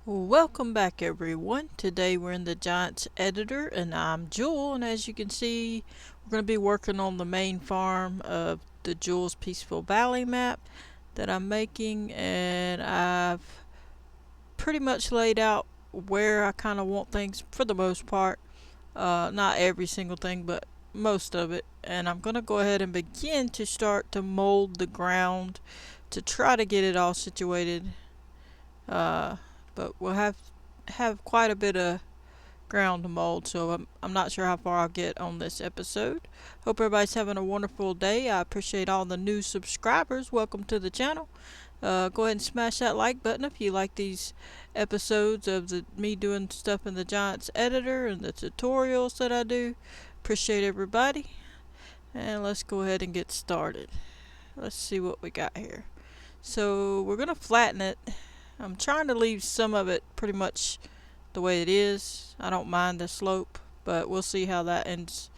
Welcome back everyone. Today we're in the Giants editor and I'm Jewel, and as you can see we're going to be working on the main farm of the Jewel's Peaceful Valley map that I'm making, and I've pretty much laid out where I kind of want things for the most part. Not every single thing, but most of it. And I'm going to go ahead and begin to start to mold the ground to try to get it all situated. Uh, but we'll have quite a bit of ground to mold, so I'm not sure how far I'll get on this episode. Hope everybody's having a wonderful day. I appreciate all the new subscribers. Welcome to the channel. Go ahead and smash that like button if you like these episodes of me doing stuff in the Giants editor and the tutorials that I do. Appreciate everybody. And let's go ahead and get started. Let's see what we got here. So we're going to flatten it. I'm trying to leave some of it pretty much the way it is. I don't mind the slope, but we'll see how that ends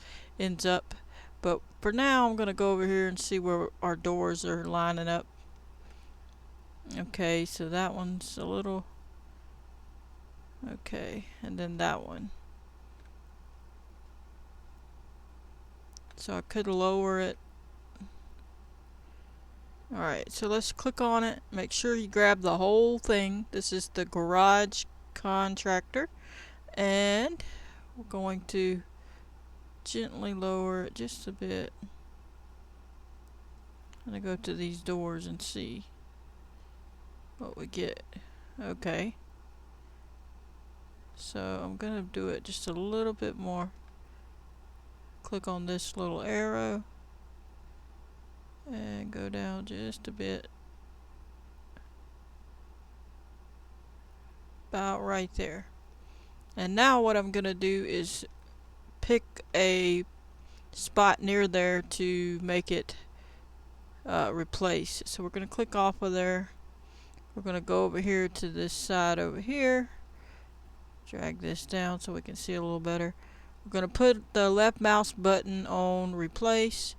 up. But for now, I'm going to go over here and see where our doors are lining up. Okay, so that one's a little... Okay, and then that one. So I could lower it. Alright, so let's click on it. Make sure you grab the whole thing. This is the garage contractor. And we're going to gently lower it just a bit. I'm going to go to these doors and see what we get. Okay. So I'm going to do it just a little bit more. Click on this little arrow and go down just a bit. About right there. And now what I'm going to do is pick a spot near there to make it replace. So we're going to click off of there. We're going to go over here to this side over here. Drag this down so we can see a little better. We're going to put the left mouse button on replace.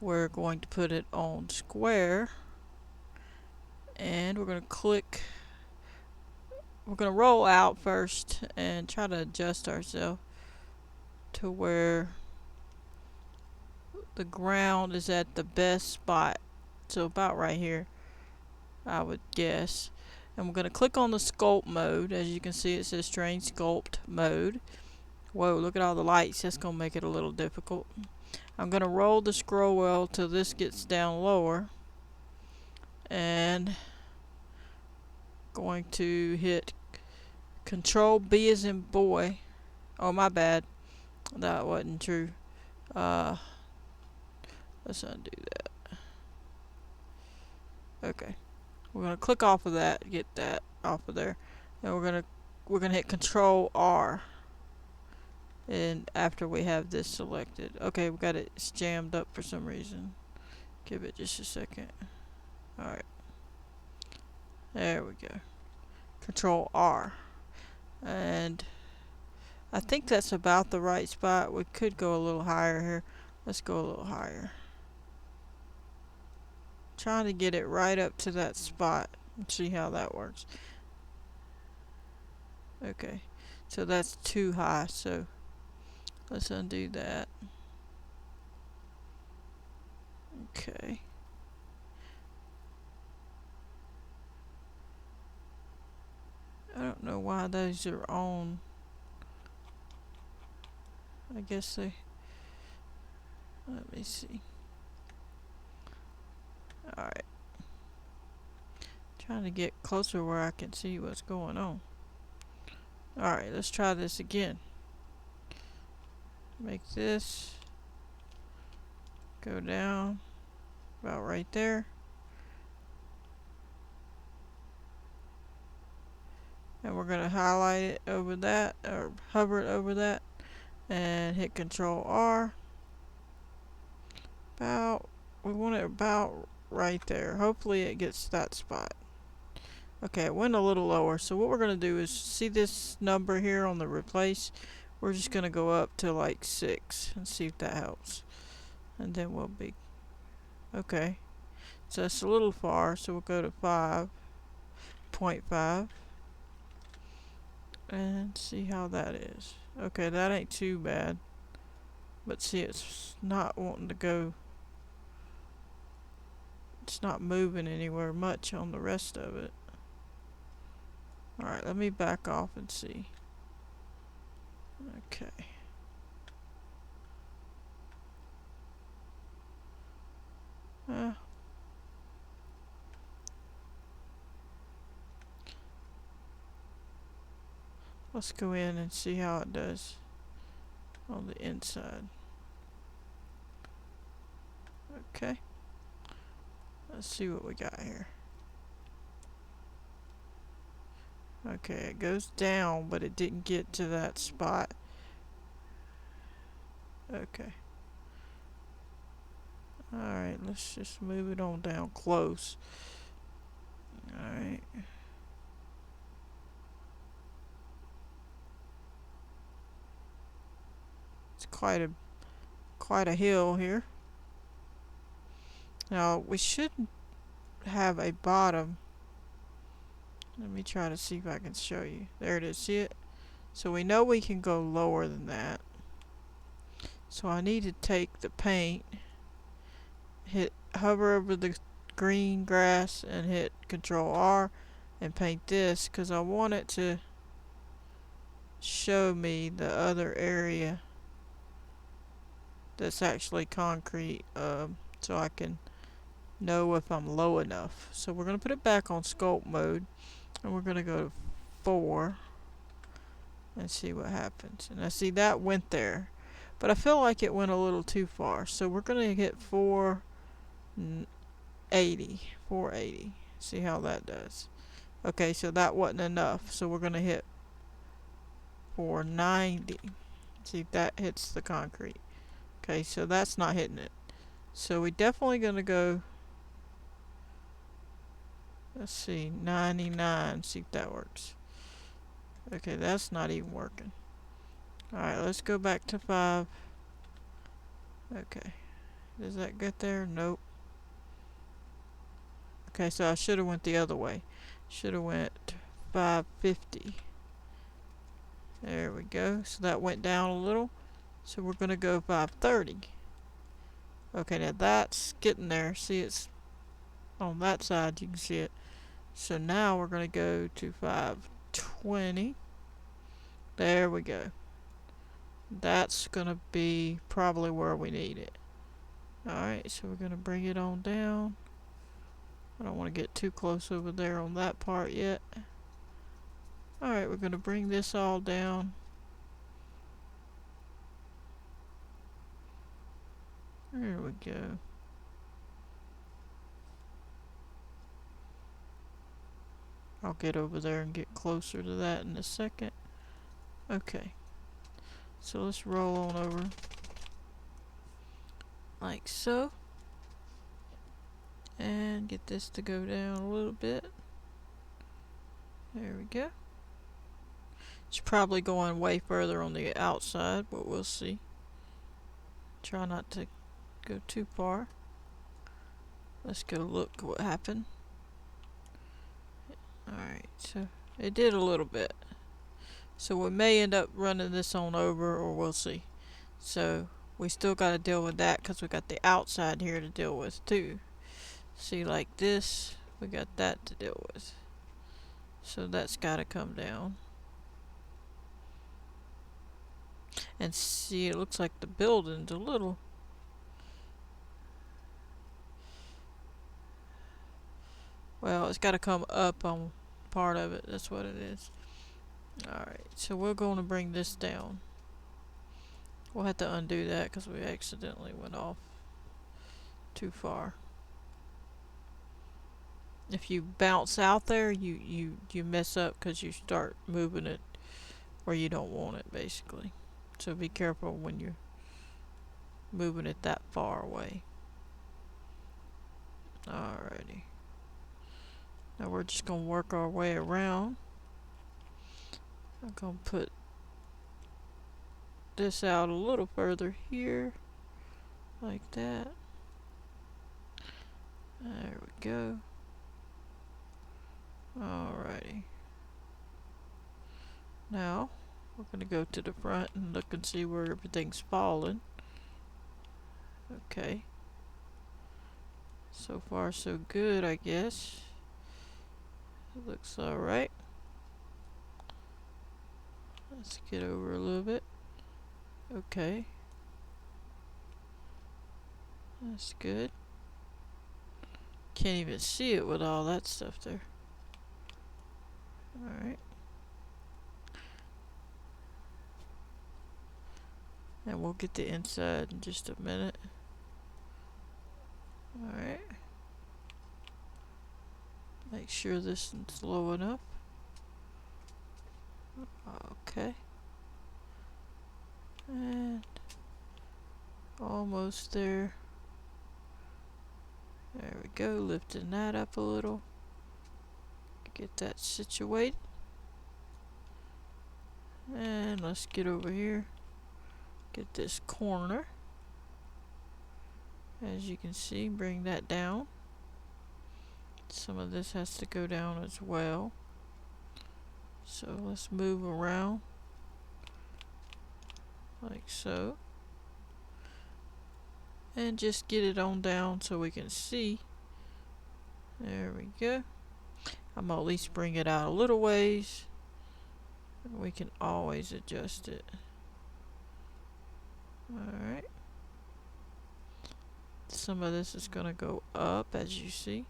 We're going to put it on square. And we're going to click. We're going to roll out first and try to adjust ourselves to where the ground is at the best spot. So about right here, I would guess. And we're going to click on the sculpt mode. As you can see, it says train sculpt mode. Whoa, look at all the lights. That's going to make it a little difficult. I'm going to roll the scroll wheel till this gets down lower. And going to hit Control B as in boy. Oh, my bad. That wasn't true. Let's undo that. Okay. We're going to click off of that, get that off of there. And we're going to hit Control R. And after we have this selected. Okay, we got it jammed up for some reason. Give it just a second. Alright. There we go. Control R. And I think that's about the right spot. We could go a little higher here. Let's go a little higher. Trying to get it right up to that spot and see how that works. Okay. So that's too high, so let's undo that. Okay. I don't know why those are on. I guess they... Let me see. Alright. Trying to get closer where I can see what's going on. Alright, let's try this again. Make this go down about right there. And we're going to highlight it over that, or hover it over that, and hit Control R. We want it about right there. Hopefully it gets that spot. Okay, it went a little lower. So what we're going to do is, see this number here on the replace? We're just going to go up to like 6 and see if that helps. And then we'll be... Okay. So that's a little far, so we'll go to 5.5. and see how that is. Okay, that ain't too bad. But see, it's not wanting to go. It's not moving anywhere much on the rest of it. Alright, let me back off and see. Okay. Let's go in and see how it does on the inside. Okay. Let's see what we got here. Okay, it goes down, but it didn't get to that spot. Okay. Alright, let's just move it on down close. Alright. It's quite a hill here. Now, we should have a bottom. Let me try to see if I can show you. There it is, see it? So we know we can go lower than that. So I need to take the paint, hover over the green grass and hit Control R and paint this, because I want it to show me the other area that's actually concrete, so I can know if I'm low enough. So we're going to put it back on sculpt mode, and we're going to go to 4 and see what happens. And I see that went there, but I feel like it went a little too far, so we're going to hit 480. See how that does. Okay, so that wasn't enough, so we're going to hit 490. See if that hits the concrete. Okay, so that's not hitting it. So we definitely going to go, let's see, 99. See if that works. Okay, that's not even working. Alright, let's go back to 5. Okay. Does that get there? Nope. Okay, so I should have went the other way. Should have went 550. There we go. So that went down a little. So we're going to go 530. Okay, now that's getting there. See, it's on that side. You can see it. So now we're going to go to 520. There we go. That's going to be probably where we need it. Alright, so we're going to bring it on down. I don't want to get too close over there on that part yet. Alright, we're going to bring this all down. There we go. I'll get over there and get closer to that in a second. Okay. So let's roll on over. Like so. And get this to go down a little bit. There we go. It's probably going way further on the outside, but we'll see. Try not to go too far. Let's go look what happened. Alright, so it did a little bit. So we may end up running this on over, or we'll see. So we still got to deal with that because we got the outside here to deal with too. See, like this, we got that to deal with. So that's got to come down. And see, it looks like the building's a little... Well, it's got to come up on part of it. That's what it is. Alright, so we're going to bring this down. We'll have to undo that because we accidentally went off too far. If you bounce out there, you mess up because you start moving it where you don't want it, basically. So be careful when you're moving it that far away. Alrighty. Now we're just going to work our way around. I'm going to put this out a little further here. Like that. There we go. Alrighty. Now we're going to go to the front and look and see where everything's fallen. Okay. So far so good, I guess. It looks alright. Let's get over a little bit. Okay. That's good. Can't even see it with all that stuff there. Alright. And we'll get the inside in just a minute. Alright. Make sure this is low enough. Okay. And almost there. There we go, lifting that up a little. Get that situated. And let's get over here. Get this corner. As you can see, bring that down. Some of this has to go down as well. So let's move around like so. And just get it on down so we can see. There we go. I'm gonna at least bring it out a little ways. We can always adjust it. Alright. Some of this is gonna go up, as you see.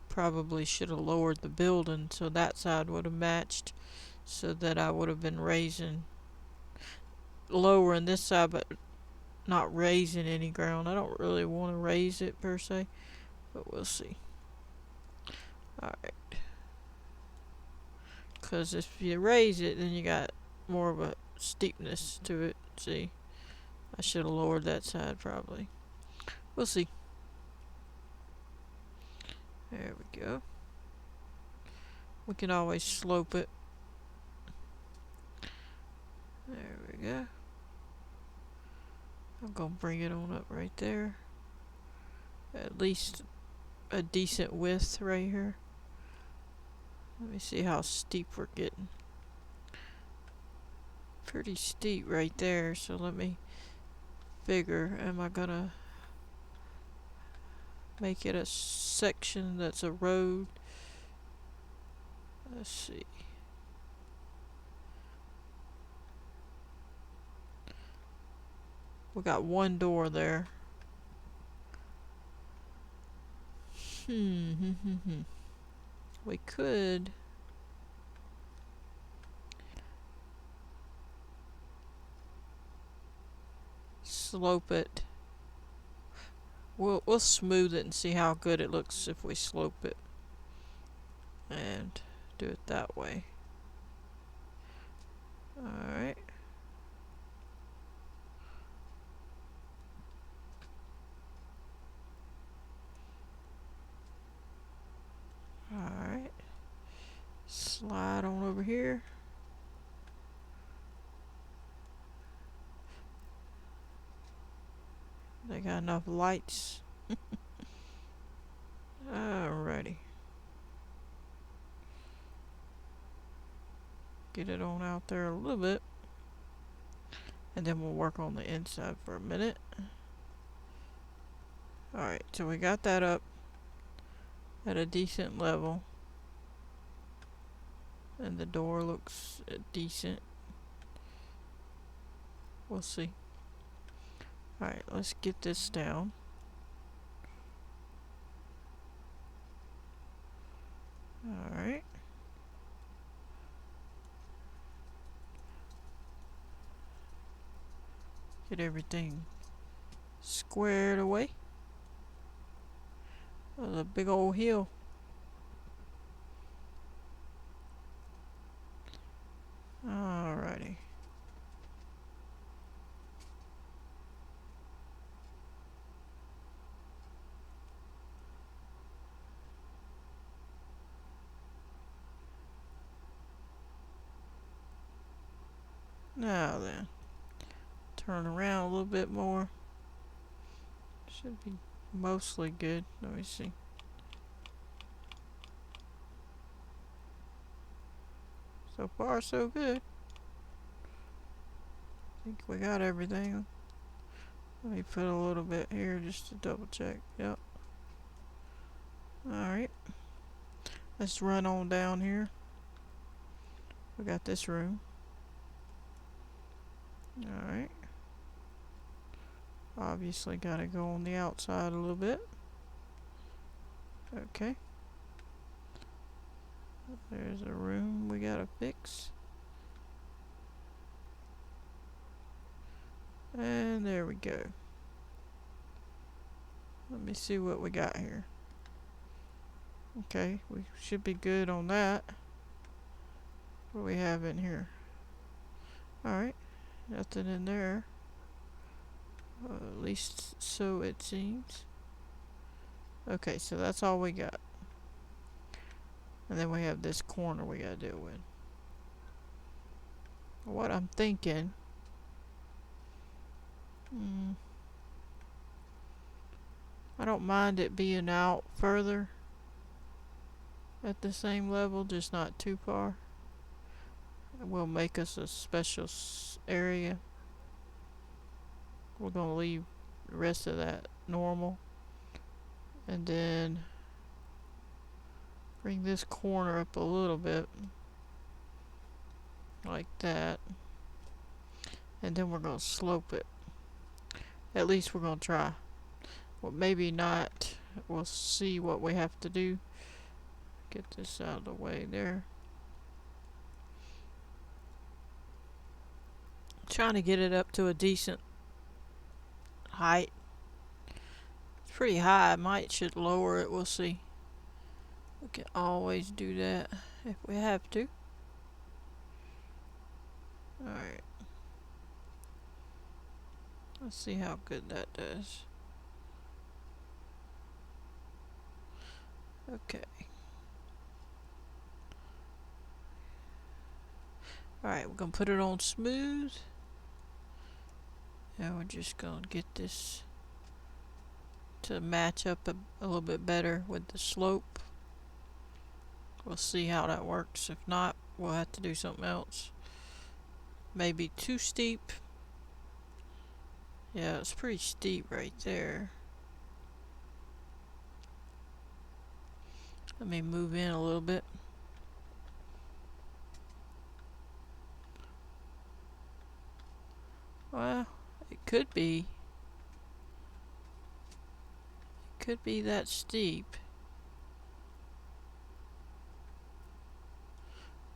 Probably should have lowered the building so that side would have matched, so that I would have been raising, lowering this side but not raising any ground. I don't really want to raise it per se, but we'll see. Alright. Because if you raise it, then you got more of a steepness to it. See? I should have lowered that side probably. We'll see. There we go. We can always slope it. There we go. I'm gonna bring it on up right there. At least a decent width right here. Let me see how steep we're getting. Pretty steep right there, so let me figure, am I gonna make it a section that's a road? Let's see. We got one door there. We could slope it. We'll smooth it and see how good it looks if we slope it. And do it that way. Alright. Alright. Slide on over here. They got enough lights. Alrighty. Get it on out there a little bit. And then we'll work on the inside for a minute. Alright, so we got that up at a decent level. And the door looks decent. We'll see. Alright, let's get this down. Alright. Get everything squared away. There's a big old hill. Alrighty. Now then, turn around a little bit more. Should be mostly good. Let me see. So far, so good. I think we got everything. Let me put a little bit here just to double check. Yep. Alright. Let's run on down here. We got this room. Alright. Obviously gotta go on the outside a little bit. Okay. There's a room we gotta fix. And there we go. Let me see what we got here. Okay, we should be good on that. What do we have in here? Alright, nothing in there. At least so it seems. Okay, so that's all we got. And then we have this corner we gotta deal with. What I'm thinking... I don't mind it being out further at the same level, just not too far. It will make us a special area. We're gonna leave the rest of that normal. And then bring this corner up a little bit. Like that. And then we're gonna slope it. At least we're gonna try. Well, maybe not. We'll see what we have to do. Get this out of the way there. Trying to get it up to a decent height. It's pretty high. I should lower it. We'll see. We can always do that if we have to. Alright. Let's see how good that does. Okay. Alright, we're gonna put it on smooth. And we're just gonna get this to match up a little bit better with the slope. We'll see how that works. If not, we'll have to do something else. Maybe too steep. Yeah, it's pretty steep right there. Let me move in a little bit. Well, it could be. It could be that steep.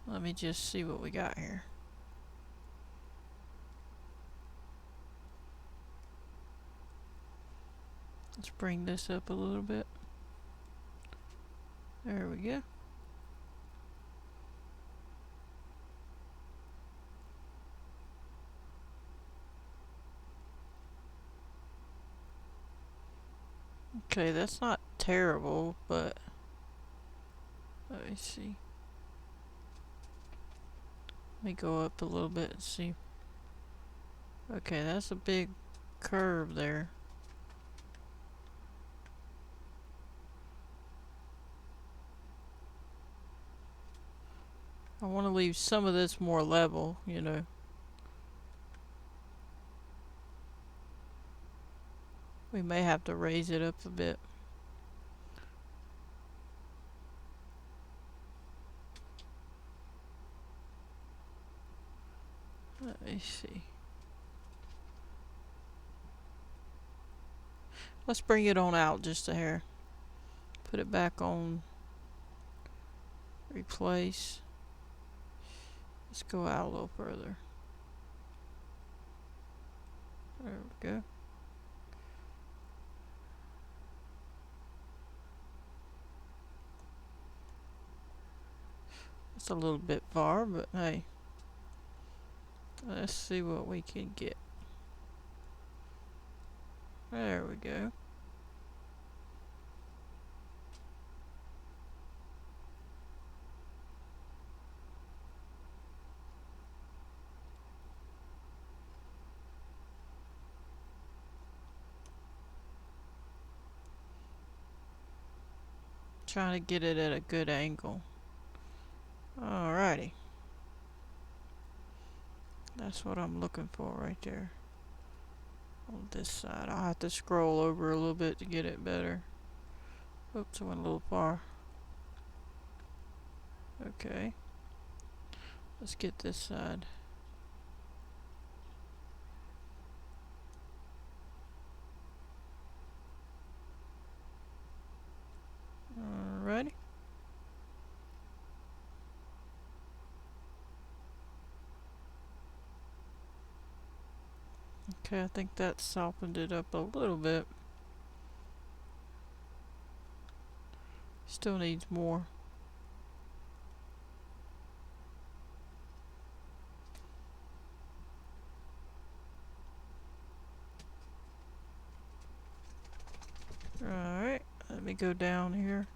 Let me just see what we got here. Let's bring this up a little bit. There we go. Okay, that's not terrible, but let me see. Let me go up a little bit and see. Okay, that's a big curve there. I want to leave some of this more level, you know. We may have to raise it up a bit. Let me see. Let's bring it on out just a hair. Put it back on. Replace. Let's go out a little further. There we go. It's a little bit far, but hey. Let's see what we can get. There we go. Trying to get it at a good angle. Alrighty. That's what I'm looking for right there. On this side. I'll have to scroll over a little bit to get it better. Oops, I went a little far. Okay. Let's get this side. Alrighty. Okay, I think that softened it up a little bit. Still needs more. Alright, let me go down here.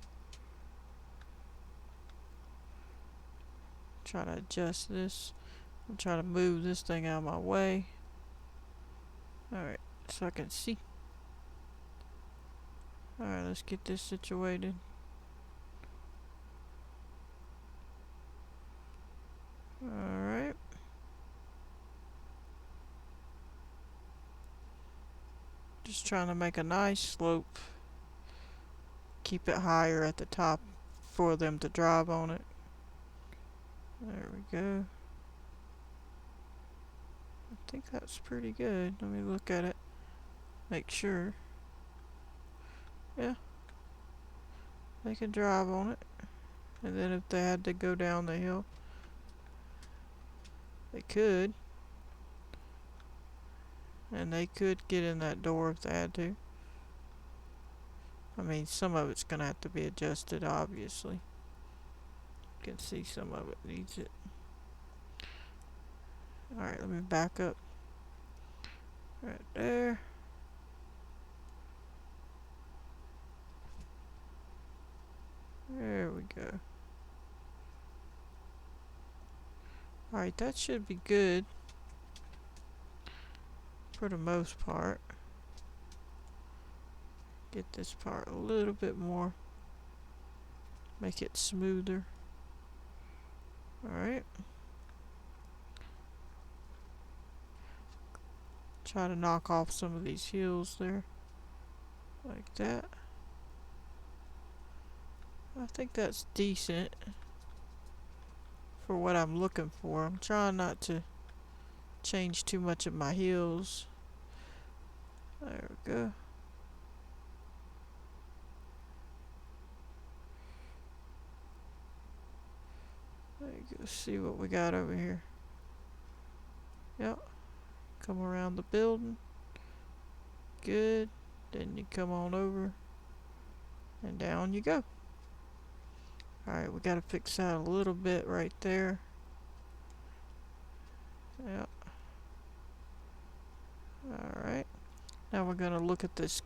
Try to adjust this. I'm trying to move this thing out of my way. Alright, so I can see. Alright, let's get this situated. Alright. Just trying to make a nice slope. Keep it higher at the top for them to drive on it. There we go. I think that's pretty good. Let me look at it. Make sure. Yeah. They can drive on it. And then if they had to go down the hill, they could. And they could get in that door if they had to. I mean, some of it's going to have to be adjusted, obviously. You can see some of it needs it. Alright, let me back up. Right there. There we go. Alright, that should be good. For the most part. Get this part a little bit more. Make it smoother. Alright. Try to knock off some of these hills there. Like that. I think that's decent. For what I'm looking for. I'm trying not to change too much of my hills. There we go. Let's see what we got over here. Yep. Come around the building. Good. Then you come on over. And down you go. Alright, we gotta fix that a little bit right there. Yep. Alright. Now we're gonna look at this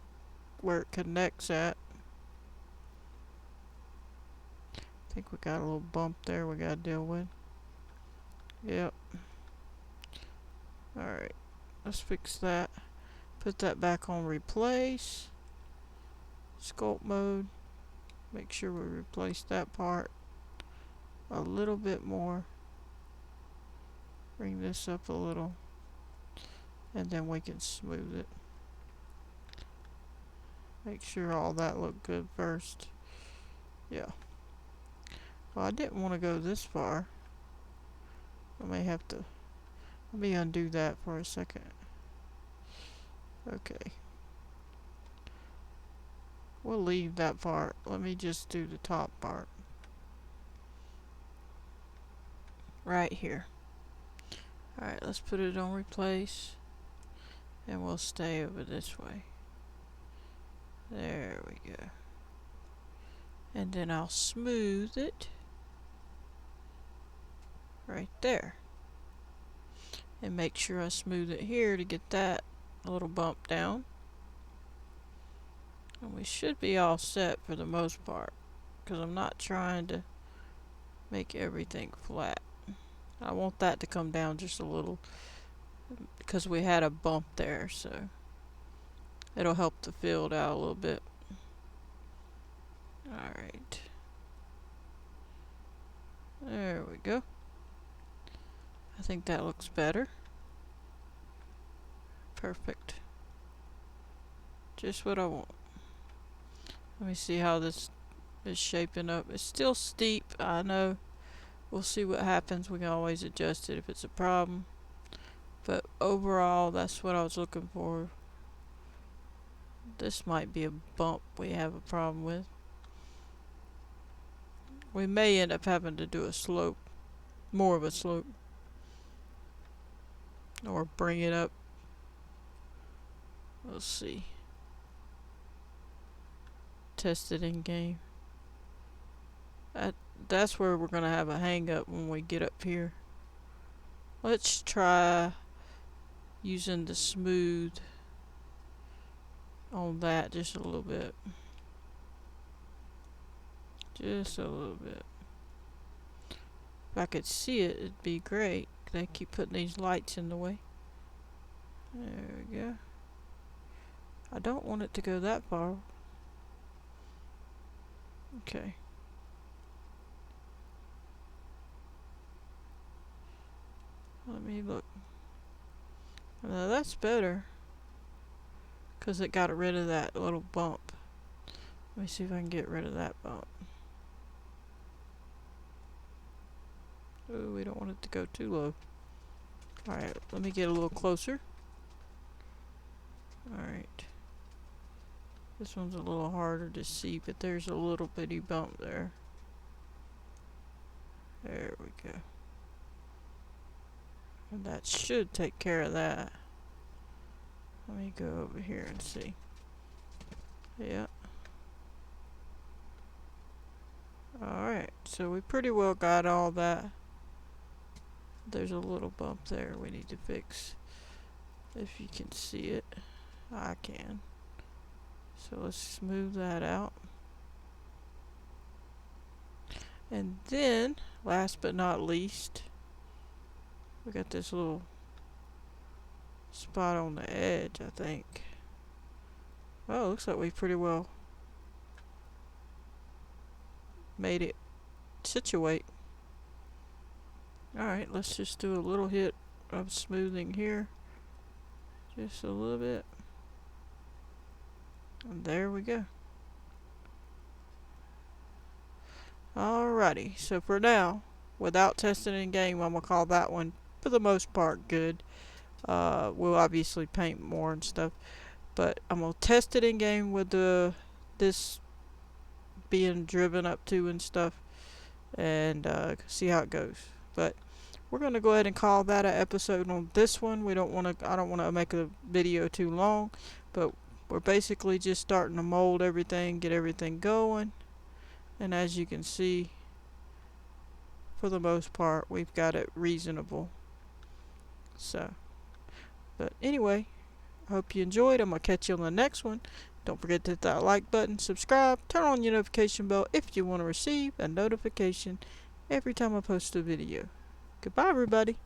where it connects at. I think we got a little bump there we gotta deal with. Yep. Alright. Let's fix that. Put that back on replace. Sculpt mode. Make sure we replace that part a little bit more. Bring this up a little. And then we can smooth it. Make sure all that looked good first. Yeah. Well, I didn't want to go this far. I may have to... Let me undo that for a second. Okay. We'll leave that part. Let me just do the top part. Right here. Alright, let's put it on replace. And we'll stay over this way. There we go. And then I'll smooth it. Right there. And make sure I smooth it here to get that a little bump down. And we should be all set for the most part. Because I'm not trying to make everything flat. I want that to come down just a little. Because we had a bump there, so it'll help the field out a little bit. Alright. There we go. I think that looks better. Perfect. Just what I want. Let me see how this is shaping up. It's still steep, I know. We'll see what happens. We can always adjust it if it's a problem. But overall, that's what I was looking for. This might be a bump we have a problem with. We may end up having to do a slope. More of a slope. Or bring it up. We'll see. Test it in game. That's where we're going to have a hang up when we get up here. Let's try using the smooth on that just a little bit. Just a little bit. If I could see it, it'd be great. They keep putting these lights in the way. There we go. I don't want it to go that far. Okay. Let me look. Now that's better. Because it got rid of that little bump. Let me see if I can get rid of that bump. Oh, we don't want it to go too low. Alright, let me get a little closer. Alright. This one's a little harder to see, but there's a little bitty bump there. There we go. And that should take care of that. Let me go over here and see. Yeah. Alright, so we pretty well got all that. There's a little bump there we need to fix. If you can see it. I can. So let's smooth that out. And then, last but not least, we got this little spot on the edge, I think. Oh, looks like we pretty well made it situate. Alright, let's just do a little hit of smoothing here. Just a little bit. And there we go. Alrighty, so for now, without testing in game, I'm going to call that one, for the most part, good. We'll obviously paint more and stuff. But I'm going to test it in game with this being driven up to and stuff. And see how it goes. But we're going to go ahead and call that an episode on this one. I don't want to make the video too long. But we're basically just starting to mold everything, get everything going. And as you can see, for the most part, we've got it reasonable. So, but anyway, I hope you enjoyed. I'm going to catch you on the next one. Don't forget to hit that like button, subscribe, turn on your notification bell if you want to receive a notification every time I post a video. Goodbye, everybody.